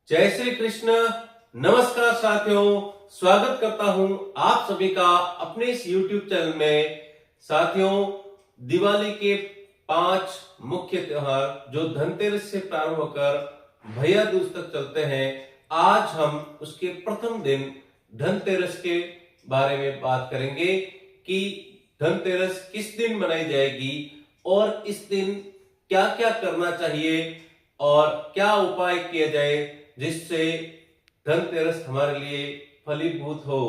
जय श्री कृष्ण। नमस्कार साथियों, स्वागत करता हूं आप सभी का अपने इस YouTube चैनल में। साथियों, दिवाली के 5 मुख्य त्योहार जो धनतेरस से प्रारंभ होकर भैया दूज तक चलते हैं, आज हम उसके प्रथम दिन धनतेरस के बारे में बात करेंगे कि धनतेरस किस दिन मनाई जाएगी और इस दिन क्या क्या करना चाहिए और क्या उपाय किया जाए जिससे धनतेरस हमारे लिए फलीभूत हो।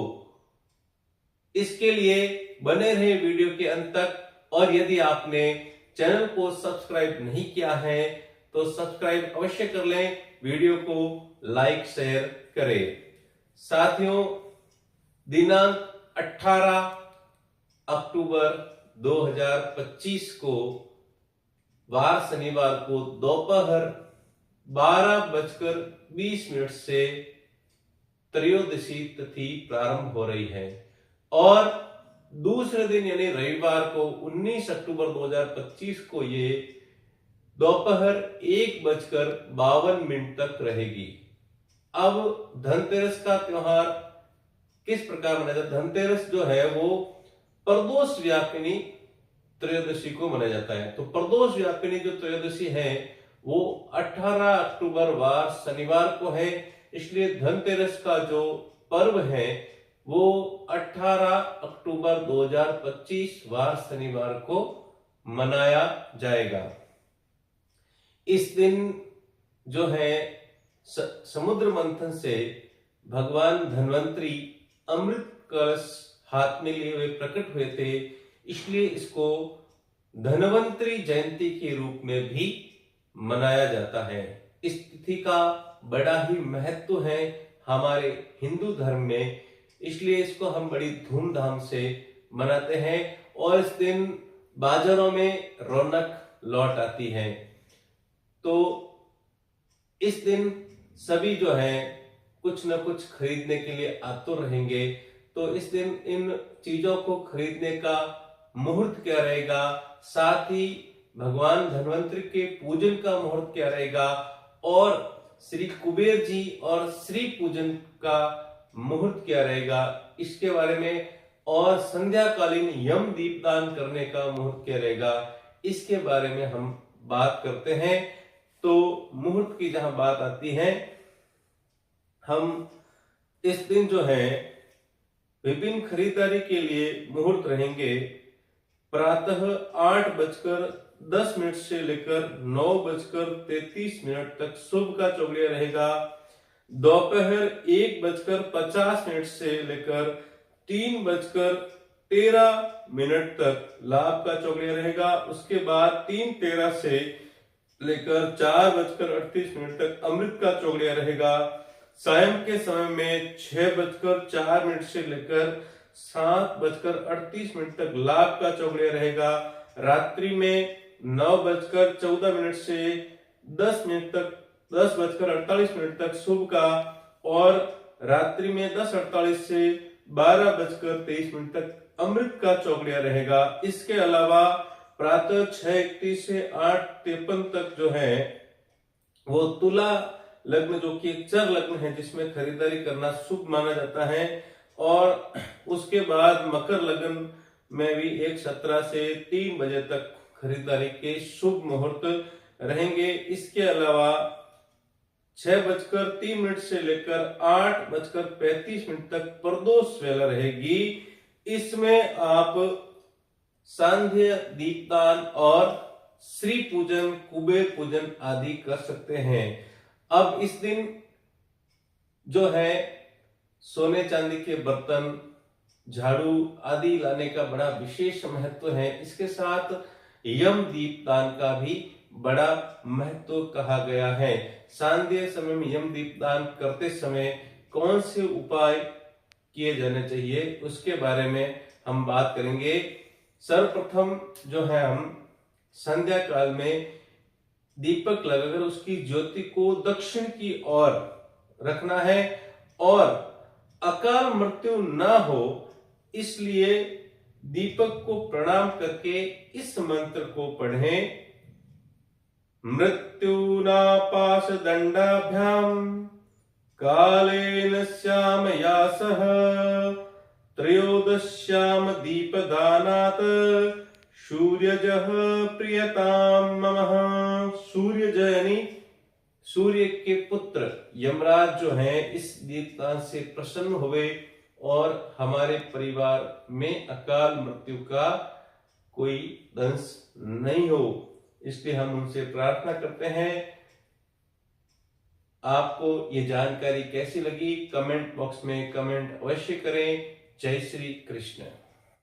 इसके लिए बने रहे वीडियो के अंत तक। और यदि आपने चैनल को सब्सक्राइब नहीं किया है तो सब्सक्राइब अवश्य कर लें, वीडियो को लाइक शेयर करें। साथियों, दिनांक 18 अक्टूबर 2025 को वार शनिवार को दोपहर 12:20 से त्रयोदशी तिथि प्रारंभ हो रही है और दूसरे दिन यानी रविवार को 19 अक्टूबर 2025 को ये दोपहर 1:52 तक रहेगी। अब धनतेरस का त्योहार किस प्रकार मनाया जाता है? धनतेरस जो है वो प्रदोष व्यापिनी त्रयोदशी को मनाया जाता है। तो प्रदोष व्यापिनी जो त्रयोदशी है वो 18 अक्टूबर वार शनिवार को है, इसलिए धनतेरस का जो पर्व है वो 18 अक्टूबर 2025 वार शनिवार को मनाया जाएगा। इस दिन जो है समुद्र मंथन से भगवान धन्वंतरी अमृत कलश हाथ में लिए हुए प्रकट हुए थे, इसलिए इसको धन्वंतरी जयंती के रूप में भी मनाया जाता है। इस तिथि का बड़ा ही महत्व है हमारे हिंदू धर्म में, इसलिए इसको हम बड़ी धूमधाम से मनाते हैं और इस दिन बाजारों में रौनक लौट आती है। तो इस दिन सभी जो है कुछ न कुछ खरीदने के लिए आतुर रहेंगे। तो इस दिन इन चीजों को खरीदने का मुहूर्त क्या रहेगा, साथ ही भगवान धन्वंतरी के पूजन का मुहूर्त क्या रहेगा और श्री कुबेर जी और श्री पूजन का मुहूर्त क्या रहेगा, इसके बारे में, और संध्याकालीन यम दीपदान करने का मुहूर्त क्या रहेगा, इसके बारे में हम बात करते हैं। तो मुहूर्त की जहां बात आती है, हम इस दिन जो है विभिन्न खरीदारी के लिए मुहूर्त रहेंगे। प्रातः 8:10 से लेकर 9:33 तक शुभ का चौगलिया रहेगा। दोपहर 1:50 से लेकर 3:13 तक लाभ का चौगलिया रहेगा। उसके बाद 3:13 से लेकर 4:38 तक अमृत का चौगलिया रहेगा। सायं के समय में 6:04 से लेकर 7:38 तक लाभ का चौगलिया रहेगा। रात्रि में 9:14 से 10 तक 10:48 तक शुभ का, और रात्रि में 10:48 से 12:23 तक अमृत का चौगलिया रहेगा। इसके अलावा प्रातः 6:31 से 8:53 तक जो है वो तुला लग्न, जो कि एक चर लग्न है जिसमें खरीदारी करना शुभ माना जाता है। और उसके बाद मकर लग्न में भी 1:17 से 3 बजे तक खरीदारी के शुभ मुहूर्त रहेंगे। इसके अलावा 6:03 से लेकर 8:35 तक प्रदोष वेला रहेगी। इसमें आप सांध्य दीपदान और श्री पूजन, कुबेर पूजन आदि कर सकते हैं। अब इस दिन जो है सोने चांदी के बर्तन, झाड़ू आदि लाने का बड़ा विशेष महत्व है। इसके साथ यम दीपदान का भी बड़ा महत्व कहा गया है। सांध्य समय में यम दीपदान करते समय कौन से उपाय किए जाने चाहिए उसके बारे में हम बात करेंगे। सर्वप्रथम जो है हम संध्या काल में दीपक लगाकर उसकी ज्योति को दक्षिण की ओर रखना है और अकाल मृत्यु ना हो इसलिए दीपक को प्रणाम करके इस मंत्र को पढ़ें। मृत्युनापाश दंडाभ्याम कालेन श्यामया सह त्रयोदश्याम दीपदानात् सूर्यजः प्रियताम ममः। सूर्यज यानी सूर्य के पुत्र यमराज जो हैं इस दीपदान से प्रसन्न हुए और हमारे परिवार में अकाल मृत्यु का कोई दंश नहीं हो, इसलिए हम उनसे प्रार्थना करते हैं। आपको ये जानकारी कैसी लगी कमेंट बॉक्स में कमेंट अवश्य करें। जय श्री कृष्ण।